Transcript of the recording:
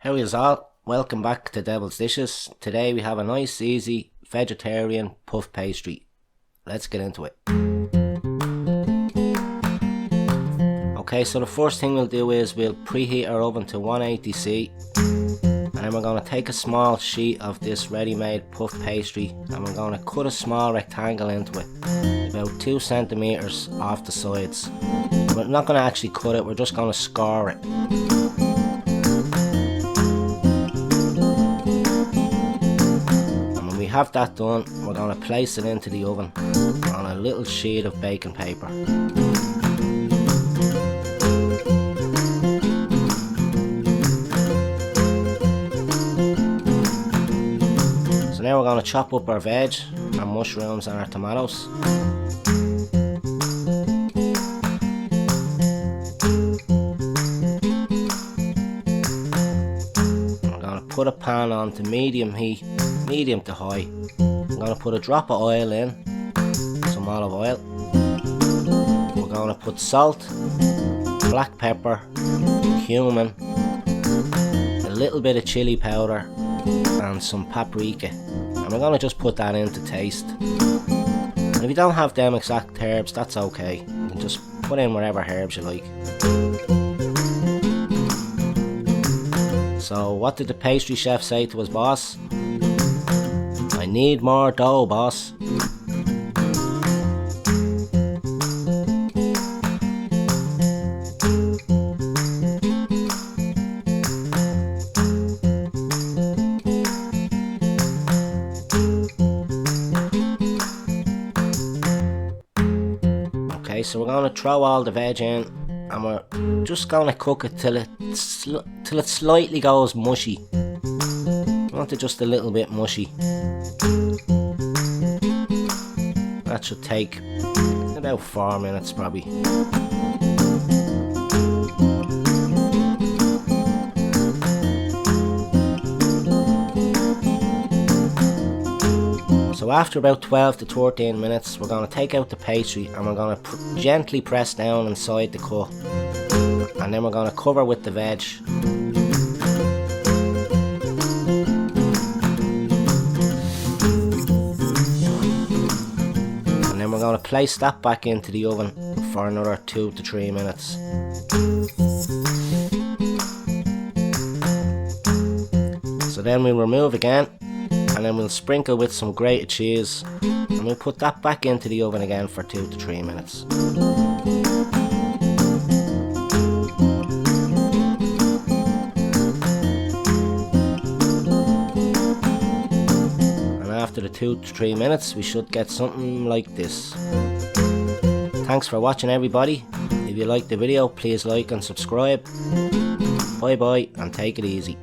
How is all? Welcome back to Devil's Dishes. Today we have a nice easy vegetarian puff pastry. Let's get into it. Okay, so the first thing we'll do is we'll preheat our oven to 180°, and then we're going to take a small sheet of this ready-made puff pastry and we're going to cut a small rectangle into it, about 2 centimeters off the sides. We're not going to actually cut it, we're just going to score it. And when we have that done, we're going to place it into the oven on a little sheet of baking paper. So now we're going to chop up our veg, our mushrooms and our tomatoes. I'm going to put a pan on to medium heat, medium to high. I'm going to put a drop of oil in, some olive oil. We're going to put salt, black pepper, cumin, a little bit of chili powder and some paprika, and we're going to just put that in to taste. And if you don't have them exact herbs, that's okay, you can just put in whatever herbs you like. So what did the pastry chef say to his boss? I need more dough, boss. Okay, so we're going to throw all the veg in and we're just going to cook it till it slightly goes mushy. We want it just a little bit mushy. That should take about 4 minutes probably. So after about 12 to 13 minutes, we're going to take out the pastry and we're going to gently press down inside the cut, and then we're going to cover with the veg. And then we're going to place that back into the oven for another 2 to 3 minutes. So then we'll remove again, and then we'll sprinkle with some grated cheese, and we'll put that back into the oven again for 2 to 3 minutes. And after the 2 to 3 minutes, we should get something like this. Thanks for watching, everybody. If you liked the video, please like and subscribe. Bye bye and take it easy.